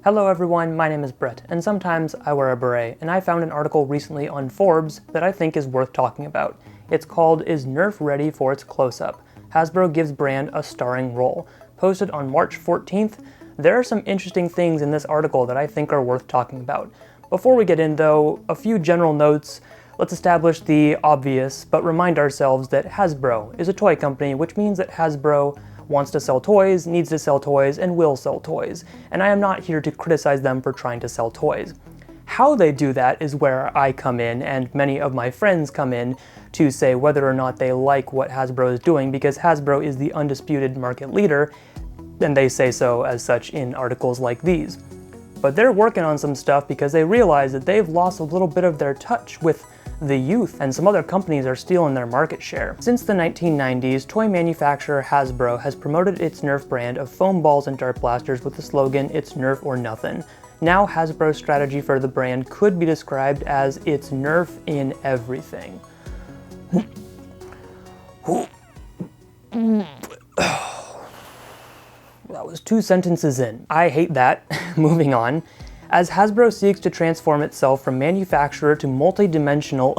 Hello everyone, my name is Bret, and sometimes I wear a beret, and I found an article recently on Forbes that I think is worth talking about. It's called, "Is Nerf Ready for its Close-Up? Hasbro Gives Brand a Starring Role." Posted on March 14th, there are some interesting things in this article that I think are worth talking about. Before we get in though, a few general notes. Let's establish the obvious, but remind ourselves that Hasbro is a toy company, which means that Hasbro wants to sell toys, needs to sell toys, and will sell toys. And I am not here to criticize them for trying to sell toys. How they do that is where I come in, and many of my friends come in, to say whether or not they like what Hasbro is doing, because Hasbro is the undisputed market leader, and they say so as such in articles like these. But they're working on some stuff because they realize that they've lost a little bit of their touch with the youth, and some other companies are stealing their market share. Since the 1990s, toy manufacturer Hasbro has promoted its Nerf brand of foam balls and dart blasters with the slogan, "It's Nerf or Nothing." Now Hasbro's strategy for the brand could be described as "It's Nerf in everything." That was 2 sentences in. I hate that. Moving on. As Hasbro seeks to transform itself from manufacturer to multi-dimensional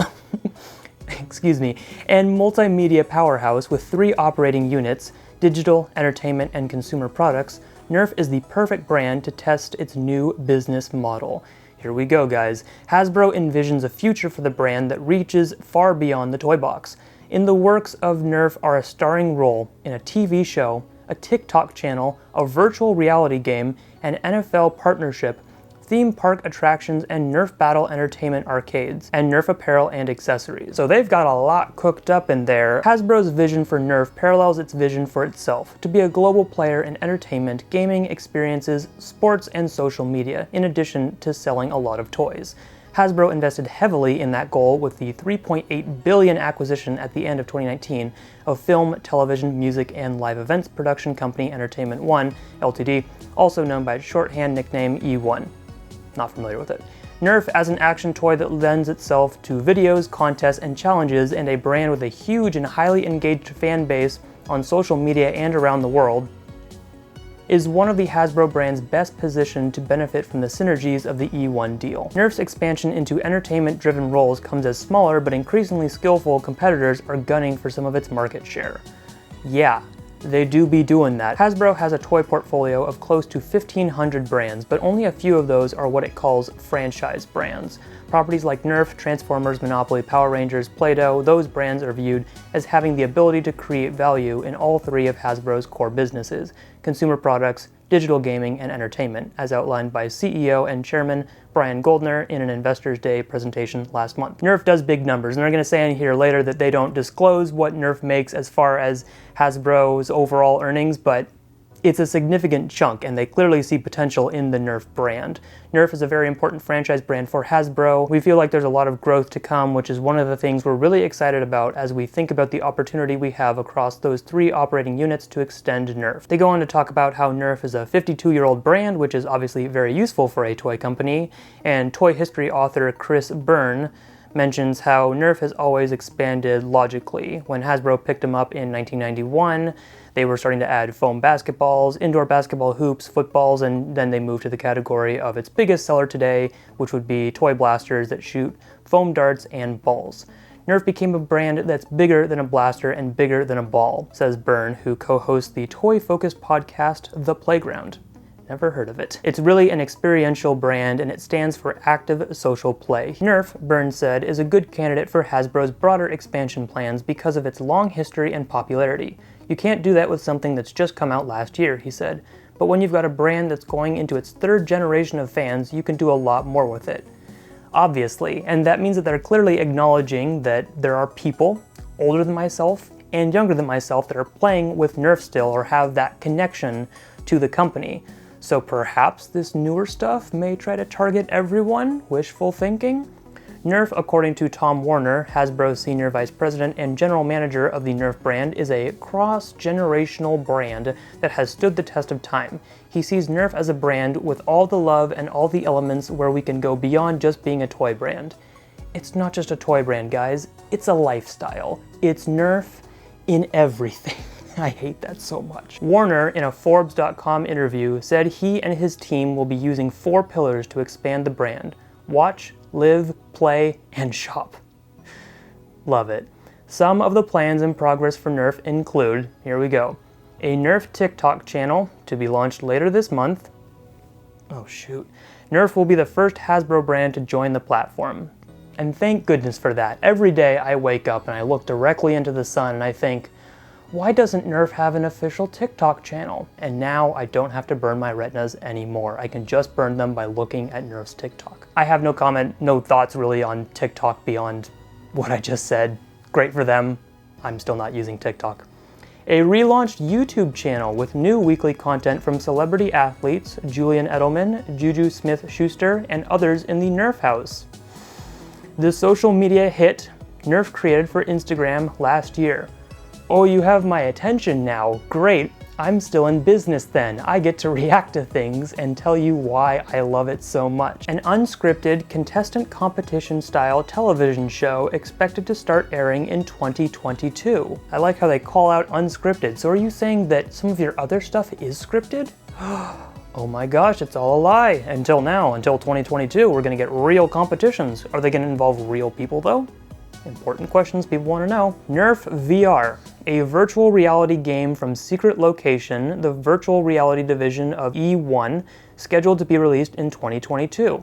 and multimedia powerhouse with 3 operating units, digital, entertainment, and consumer products, Nerf is the perfect brand to test its new business model. Here we go, guys. Hasbro envisions a future for the brand that reaches far beyond the toy box. In the works of Nerf are a starring role in a TV show, a TikTok channel, a virtual reality game, an NFL partnership, theme park attractions, and Nerf Battle Entertainment arcades, and Nerf apparel and accessories. So they've got a lot cooked up in there. Hasbro's vision for Nerf parallels its vision for itself, to be a global player in entertainment, gaming experiences, sports, and social media, in addition to selling a lot of toys. Hasbro invested heavily in that goal with the $3.8 billion acquisition at the end of 2019 of film, television, music, and live events production company Entertainment One, Ltd., also known by its shorthand nickname E1. Not familiar with it. Nerf as an action toy that lends itself to videos, contests, and challenges, and a brand with a huge and highly engaged fan base on social media and around the world, is one of the Hasbro brands best positioned to benefit from the synergies of the E1 deal. Nerf's expansion into entertainment-driven roles comes as smaller but increasingly skillful competitors are gunning for some of its market share. Yeah, they do be doing that. Hasbro has a toy portfolio of close to 1,500 brands, but only a few of those are what it calls franchise brands. Properties like Nerf, Transformers, Monopoly, Power Rangers, Play-Doh, those brands are viewed as having the ability to create value in all 3 of Hasbro's core businesses: consumer products, digital gaming, and entertainment, as outlined by CEO and Chairman Brian Goldner in an Investors Day presentation last month. Nerf does big numbers, and they're going to say in here later that they don't disclose what Nerf makes as far as Hasbro's overall earnings, but it's a significant chunk, and they clearly see potential in the Nerf brand. Nerf is a very important franchise brand for Hasbro. We feel like there's a lot of growth to come, which is one of the things we're really excited about as we think about the opportunity we have across those 3 operating units to extend Nerf. They go on to talk about how Nerf is a 52-year-old brand, which is obviously very useful for a toy company, and toy history author Chris Byrne mentions how Nerf has always expanded logically. When Hasbro picked them up in 1991, they were starting to add foam basketballs, indoor basketball hoops, footballs, and then they moved to the category of its biggest seller today, which would be toy blasters that shoot foam darts and balls. Nerf became a brand that's bigger than a blaster and bigger than a ball, says Byrne, who co-hosts the toy-focused podcast The Playground. Never heard of it. It's really an experiential brand, and it stands for active social play. Nerf, Byrne said, is a good candidate for Hasbro's broader expansion plans because of its long history and popularity. You can't do that with something that's just come out last year, he said. But when you've got a brand that's going into its 3rd generation of fans, you can do a lot more with it. Obviously, and that means that they're clearly acknowledging that there are people older than myself and younger than myself that are playing with Nerf still or have that connection to the company. So perhaps this newer stuff may try to target everyone? Wishful thinking? Nerf, according to Tom Warner, Hasbro's Senior Vice President and General Manager of the Nerf brand, is a cross-generational brand that has stood the test of time. He sees Nerf as a brand with all the love and all the elements where we can go beyond just being a toy brand. It's not just a toy brand, guys. It's a lifestyle. It's Nerf in everything. I hate that so much. Warner, in a Forbes.com interview, said he and his team will be using 4 pillars to expand the brand: watch, live, play, and shop. Love it. Some of the plans in progress for Nerf include, here we go, a Nerf TikTok channel to be launched later this month. Oh shoot. Nerf will be the first Hasbro brand to join the platform. And thank goodness for that. Every day I wake up and I look directly into the sun and I think, why doesn't Nerf have an official TikTok channel? And now I don't have to burn my retinas anymore. I can just burn them by looking at Nerf's TikTok. I have no comment, no thoughts really on TikTok beyond what I just said. Great for them. I'm still not using TikTok. A relaunched YouTube channel with new weekly content from celebrity athletes Julian Edelman, Juju Smith-Schuster, and others in the Nerf house. The social media hit Nerf created for Instagram last year. Oh, you have my attention now. Great. I'm still in business then. I get to react to things and tell you why I love it so much. An unscripted, contestant competition style television show expected to start airing in 2022. I like how they call out unscripted. So are you saying that some of your other stuff is scripted? Oh my gosh, it's all a lie. Until now, until 2022, we're gonna get real competitions. Are they gonna involve real people though? Important questions people want to know. Nerf VR, a virtual reality game from Secret Location, the virtual reality division of E1, scheduled to be released in 2022.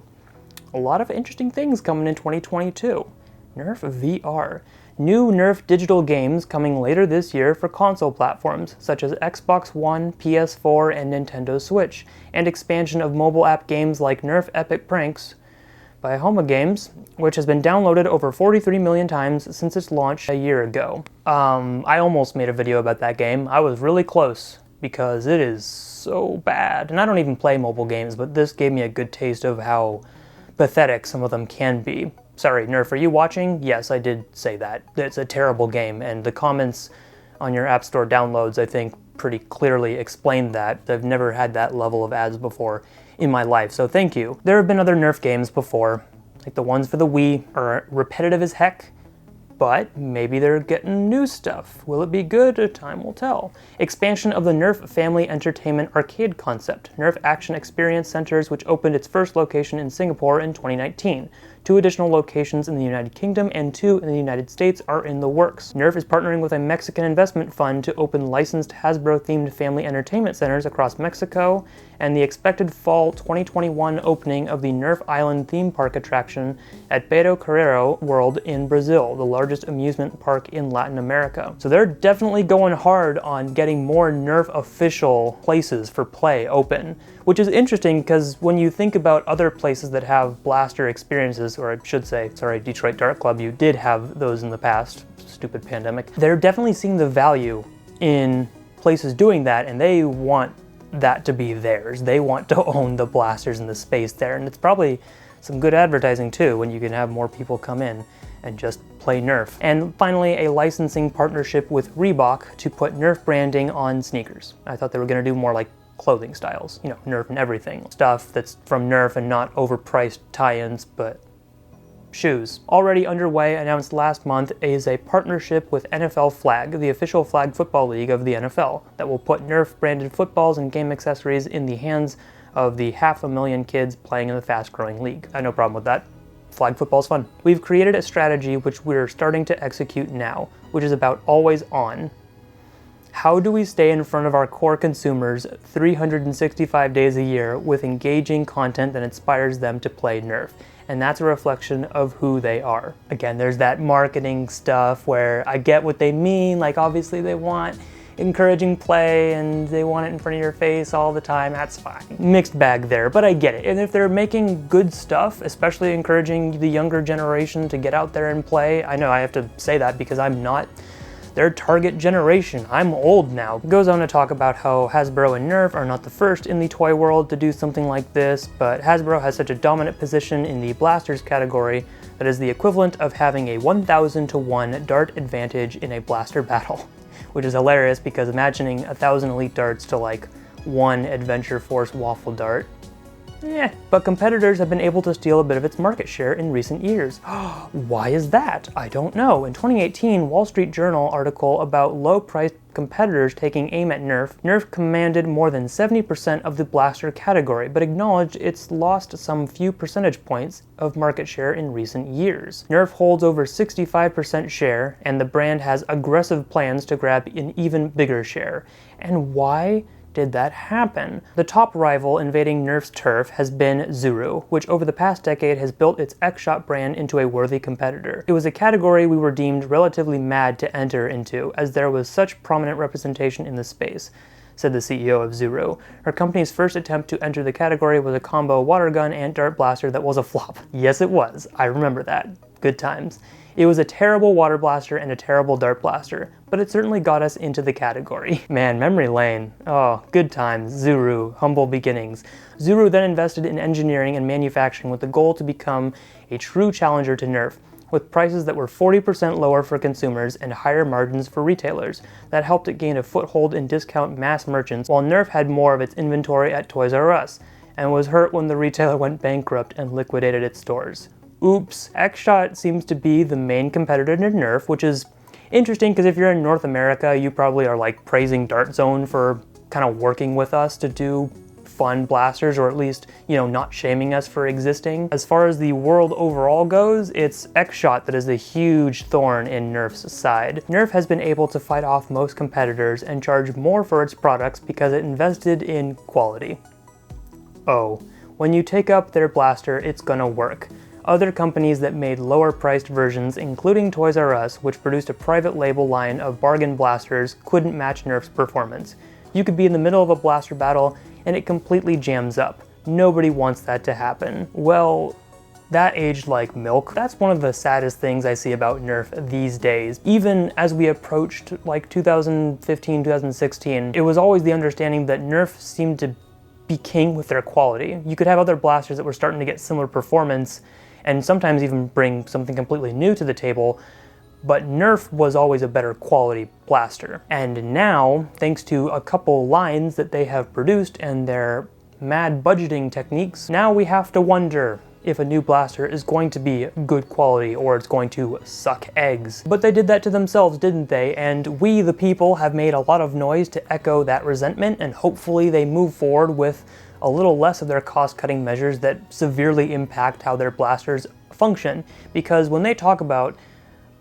A lot of interesting things coming in 2022. Nerf VR. New Nerf digital games coming later this year for console platforms such as Xbox One, PS4, and Nintendo Switch, and expansion of mobile app games like Nerf Epic Pranks by Homa Games, which has been downloaded over 43 million times since its launch a year ago. I almost made a video about that game. I was really close because it is so bad. And I don't even play mobile games, but this gave me a good taste of how pathetic some of them can be. Sorry, Nerf, are you watching? Yes, I did say that. It's a terrible game, and the comments on your App Store downloads, I think, pretty clearly explain that. I've never had that level of ads before in my life, so thank you. There have been other Nerf games before, like the ones for the Wii are repetitive as heck, but maybe they're getting new stuff. Will it be good? Time will tell. Expansion of the Nerf Family Entertainment arcade concept. Nerf Action Experience Centers, which opened its first location in Singapore in 2019. 2 additional locations in the United Kingdom and 2 in the United States are in the works. Nerf is partnering with a Mexican investment fund to open licensed Hasbro-themed family entertainment centers across Mexico, and the expected fall 2021 opening of the Nerf Island theme park attraction at Beto Carreiro World in Brazil, the largest amusement park in Latin America. So they're definitely going hard on getting more Nerf official places for play open, which is interesting because when you think about other places that have blaster experiences, or I should say, sorry, Detroit Dart Club, you did have those in the past, stupid pandemic, they're definitely seeing the value in places doing that, and they want that to be theirs. They want to own the blasters and the space there, and it's probably some good advertising too when you can have more people come in and just play Nerf. And finally, a licensing partnership with Reebok to put Nerf branding on sneakers. I thought they were gonna do more like clothing styles, you know, Nerf and everything. Stuff that's from Nerf and not overpriced tie-ins, but shoes. Already underway, announced last month, is a partnership with NFL Flag, the official flag football league of the NFL, that will put Nerf branded footballs and game accessories in the hands of the 500,000 kids playing in the fast-growing league. I have no problem with that. Flag football's fun. We've created a strategy which we're starting to execute now, which is about always on. How do we stay in front of our core consumers 365 days a year with engaging content that inspires them to play Nerf? And that's a reflection of who they are. Again, there's that marketing stuff where I get what they mean, like obviously they want encouraging play and they want it in front of your face all the time, that's fine. Mixed bag there, but I get it. And if they're making good stuff, especially encouraging the younger generation to get out there and play, I know I have to say that because I'm not their target generation. I'm old now. It goes on to talk about how Hasbro and Nerf are not the first in the toy world to do something like this, but Hasbro has such a dominant position in the blasters category that is the equivalent of having a 1,000 to 1 dart advantage in a blaster battle, which is hilarious because imagining 1,000 elite darts to like 1 Adventure Force waffle dart, but competitors have been able to steal a bit of its market share in recent years. Why is that? I don't know. In 2018, Wall Street Journal article about low-priced competitors taking aim at Nerf, Nerf commanded more than 70% of the blaster category, but acknowledged it's lost some few percentage points of market share in recent years. Nerf holds over 65% share, and the brand has aggressive plans to grab an even bigger share. And why did that happen? The top rival invading Nerf's turf has been Zuru, which over the past decade has built its X-Shot brand into a worthy competitor. It was a category we were deemed relatively mad to enter into, as there was such prominent representation in the space, said the CEO of Zuru. Her company's first attempt to enter the category was a combo water gun and dart blaster that was a flop. Yes, it was. I remember that. Good times. It was a terrible water blaster and a terrible dart blaster, but it certainly got us into the category. Man, memory lane. Oh, good times. Zuru, humble beginnings. Zuru then invested in engineering and manufacturing with the goal to become a true challenger to Nerf, with prices that were 40% lower for consumers and higher margins for retailers. That helped it gain a foothold in discount mass merchants, while Nerf had more of its inventory at Toys R Us, and was hurt when the retailer went bankrupt and liquidated its stores. Oops. X-Shot seems to be the main competitor to Nerf, which is interesting because if you're in North America, you probably are like praising Dart Zone for kind of working with us to do fun blasters, or at least, not shaming us for existing. As far as the world overall goes, it's X-Shot that is a huge thorn in Nerf's side. Nerf has been able to fight off most competitors and charge more for its products because it invested in quality. Oh, when you take up their blaster, it's gonna work. Other companies that made lower-priced versions, including Toys R Us, which produced a private label line of bargain blasters, couldn't match Nerf's performance. You could be in the middle of a blaster battle and it completely jams up. Nobody wants that to happen. Well, that aged like milk. That's one of the saddest things I see about Nerf these days. Even as we approached like 2015, 2016, it was always the understanding that Nerf seemed to be king with their quality. You could have other blasters that were starting to get similar performance and sometimes even bring something completely new to the table, but Nerf was always a better quality blaster. And now, thanks to a couple lines that they have produced and their mad budgeting techniques, now we have to wonder if a new blaster is going to be good quality or it's going to suck eggs. But they did that to themselves, didn't they? And we, the people, have made a lot of noise to echo that resentment, and hopefully they move forward with a little less of their cost-cutting measures that severely impact how their blasters function. Because when they talk about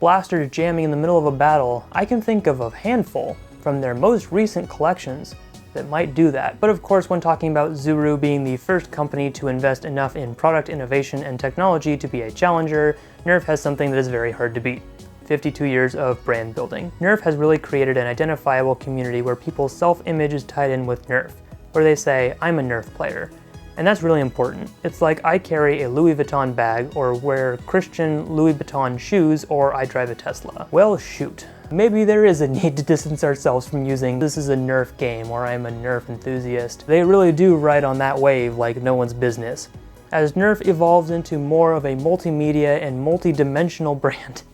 blasters jamming in the middle of a battle, I can think of a handful from their most recent collections that might do that. But of course, when talking about Zuru being the first company to invest enough in product innovation and technology to be a challenger, Nerf has something that is very hard to beat: 52 years of brand building. Nerf has really created an identifiable community where people's self-image is tied in with Nerf, where they say, I'm a Nerf player. And that's really important. It's like I carry a Louis Vuitton bag, or wear Christian Louis Vuitton shoes, or I drive a Tesla. Well, shoot. Maybe there is a need to distance ourselves from using "this is a Nerf game" or "I'm a Nerf enthusiast." They really do ride on that wave like no one's business. As Nerf evolves into more of a multimedia and multi-dimensional brand,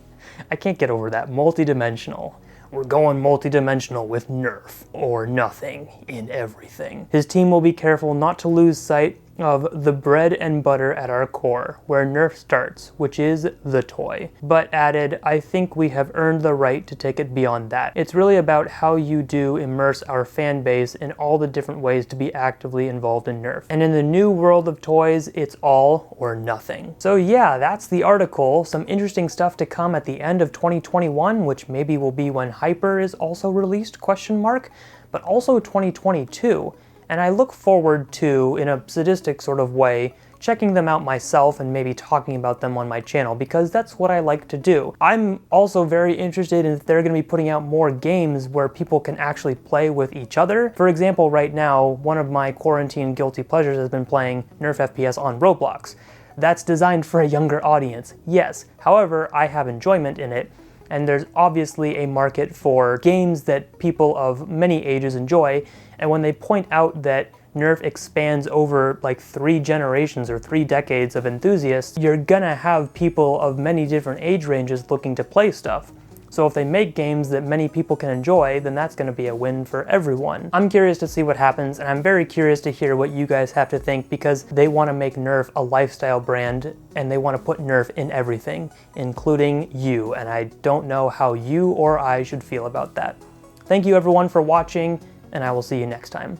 I can't get over that, multi-dimensional. We're going multi-dimensional with Nerf, or nothing in everything. His team will be careful not to lose sight of the bread and butter at our core, where Nerf starts, which is the toy. But added, I think we have earned the right to take it beyond that. It's really about how you do immerse our fan base in all the different ways to be actively involved in Nerf. And in the new world of toys, it's all or nothing. So yeah, that's the article. Some interesting stuff to come at the end of 2021, which maybe will be when Hyper is also released, ? But also 2022. And I look forward to, in a sadistic sort of way, checking them out myself and maybe talking about them on my channel, because that's what I like to do. I'm also very interested in if they're going to be putting out more games where people can actually play with each other. For example, right now, one of my quarantine guilty pleasures has been playing Nerf FPS on Roblox. That's designed for a younger audience, yes. However, I have enjoyment in it, and there's obviously a market for games that people of many ages enjoy. And when they point out that Nerf expands over like 3 generations or 3 decades of enthusiasts, you're gonna have people of many different age ranges looking to play stuff. So if they make games that many people can enjoy, then that's gonna be a win for everyone. I'm curious to see what happens, and I'm very curious to hear what you guys have to think, because they wanna make Nerf a lifestyle brand, and they wanna put Nerf in everything, including you, and I don't know how you or I should feel about that. Thank you everyone for watching, and I will see you next time.